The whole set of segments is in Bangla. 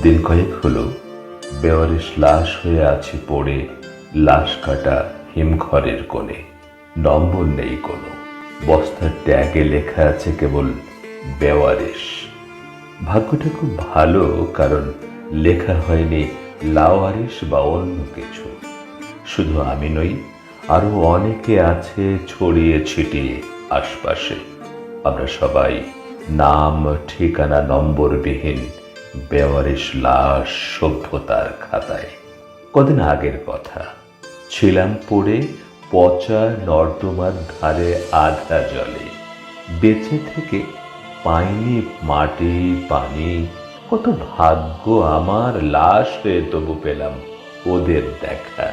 দিন কয়েক হলো বেওয়ারিশ লাশ হয়ে আছে পড়ে লাশ কাটা হিমঘরের কোণে। নম্বর নেই কোনো, বস্তার ট্যাগে লেখা আছে কেবল বেওয়ারিশ। ভাগ্যটা খুব ভালো, কারণ লেখা হয়নি লাওয়ারিশ বা অন্য কিছু। শুধু আমি নই, আরো অনেকে আছে ছড়িয়ে ছিটিয়ে আশপাশে। আমরা সবাই নাম ঠিকানা নম্বরবিহীন বেওয়ারিশ লাশ সভ্যতার খাতায়। কদিন আগের কথা, ছিলাম পড়ে পচা নর্দমার ধারে আধা জলে। বেঁচে থেকে পাইনি মাটি পানি, কত ভাগ্য আমার, লাশ হয়ে তবু পেলাম ওদের দেখা।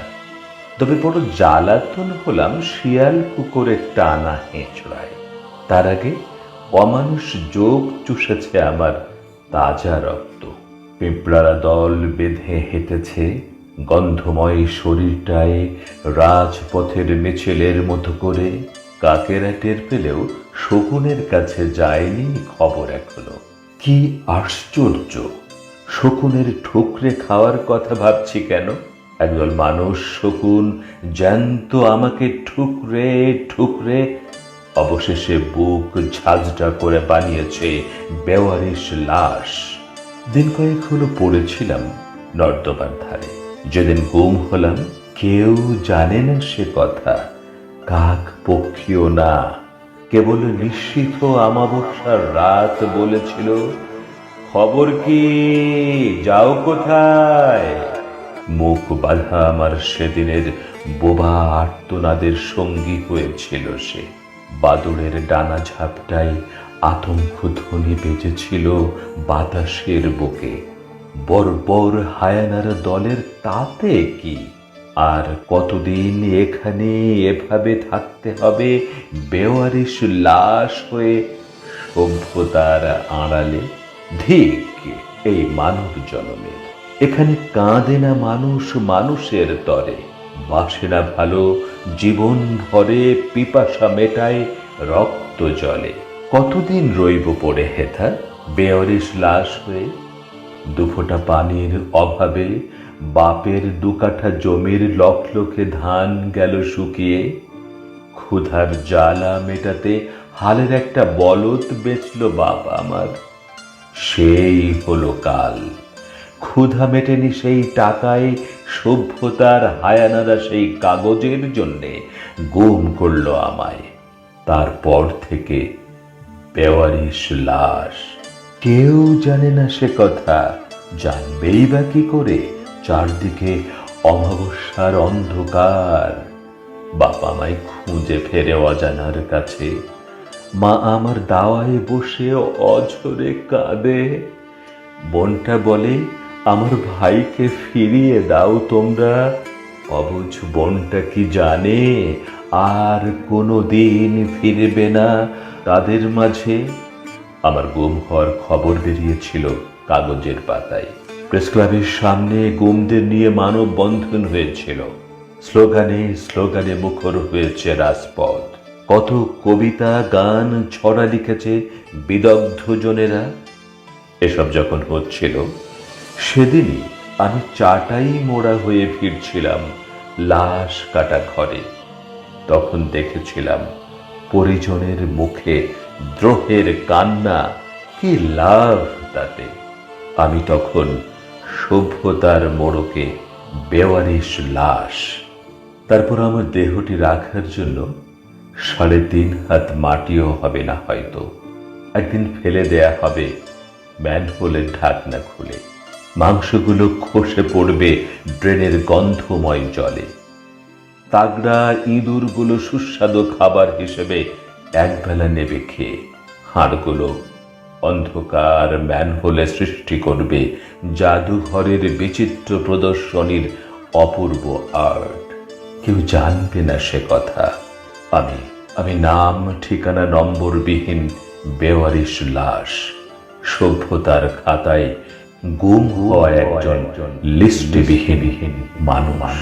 তবে বড় জ্বালাতন হলাম শিয়াল কুকুরের টানা হেঁচড়ায়। তার আগে অমানুষ যোগ চুষেছে আমার তাজা রক্ত। পিঁপড়ারা দল বেঁধে হেঁটেছে গন্ধময় শরীরটায় রাজপথের মিছিলের মতো করে। কাকেরা টের পেলেও শকুনের কাছে যায়নি খবর এখনো। কি আশ্চর্য, শকুনের ঠুকরে খাওয়ার কথা ভাবছি কেন? একদল মানুষ শকুন জ্যান্ত আমাকে ঠুকরে ঠুকরে অবশেষে বুক ঝাঁঝরা করে বানিয়েছে বেওয়ারিশ লাশ। দিন কয়েক হলো পড়েছিলাম নর্দমার ধারে। যেদিন গুম হলাম কেউ জানে না সে কথা, কাক পক্ষীও না। কেবল নিশ্চিত অমাবস্যার রাত বলেছিল, খবর কি, যাও কোথায়? মুখ বাঁধা আমার সেদিনের বোবা আর্তনাদের সঙ্গী হয়েছিল সে। বাদুড়ের ডানা ঝাপটায় আতঙ্ক ধ্বনি বেজেছিল বাতাসের বুকে। বর্বর হায়ানার দলের তাতে কি? আর কতদিন এখানে এভাবে থাকতে হবে বেওয়ারিশ লাশ হয়ে সভ্যতার আড়ালে? ধিক এই মানব জনমের! এখানে কাঁদে না মানুষ মানুষের তরে, বাসে না ভালো জীবন ভরে, পিপাসা মেটায় রক্ত জলে। কতদিন রইব পড়ে হেথা বেওয়ারিশ লাশ হয়ে? দুফোঁটা পানির অভাবে বাপের দুকাঠা জমির লক্ষে ধান গেল শুকিয়ে। ক্ষুধার জ্বালা মেটাতে হালের একটা বলদ বেচল বাপ আমার। সেই হলো কাল। ক্ষুধা মেটেনি সেই টাকায়, সভ্যতার হায়ানারা সেই কাগজের জন্যে গুম করলো আমায়। তারপর থেকে বেওয়ারিশ লাশ। কেউ জানে না সে কথা, জানবেই বা কি করে? চারদিকে অমাবস্যার অন্ধকার। বাবা মাই খুঁজে ফেরে অজানার কাছে। মা আমার দাওয়ায় বসে অঝরে কাঁদে। বোনটা বলে, আমার ভাইকে ফিরিয়ে দাও তোমরা। অবুঝ বোনটা কি জানে আর কোনো দিন ফিরবে না তাদের মাঝে? আমার গুম হওয়ার খবর বেরিয়েছিল কাগজের পাতায়। প্রেস ক্লাবের সামনে গুমদের নিয়ে মানববন্ধন হয়েছিল। স্লোগানে স্লোগানে মুখর হয়েছে রাজপথ। কত কবিতা গান ছড়া লিখেছে বিদগ্ধ জনেরা। এসব যখন হচ্ছিল, সেদিনই আমি চাটাই মোড়া হয়ে ফিরছিলাম লাশ কাটা ঘরে। তখন দেখেছিলাম পরিজনের মুখে দ্রোহের কান্না। কি লাভ তাতে? আমি তখন সভ্যতার মোড়কে বেওয়ারিশ লাশ। তারপর আমার দেহটি রাখার জন্য 3.5 হাত মাটিও হবে না হয়তো। একদিন ফেলে দেয়া হবে ম্যানহোলের ঢাকনা খুলে। মাংসগুলো খসে পড়বে ড্রেনের গন্ধময় জলে। তাগড়া ইঁদুরগুলো সুস্বাদু খাবার হিসেবে একবেলা নেবে খেয়ে। হাড়গুলো অন্ধকার ম্যানহোলে সৃষ্টি করবে জাদুঘরের বিচিত্র প্রদর্শনীর অপূর্ব আর্ট। কেউ জানবে না সে কথা। আমি নাম ঠিকানা নম্বরবিহীন বেওয়ারিশ লাশ, সভ্যতার খাতায় গুম হওয়া একজন লিস্টবিহীন মানুষ।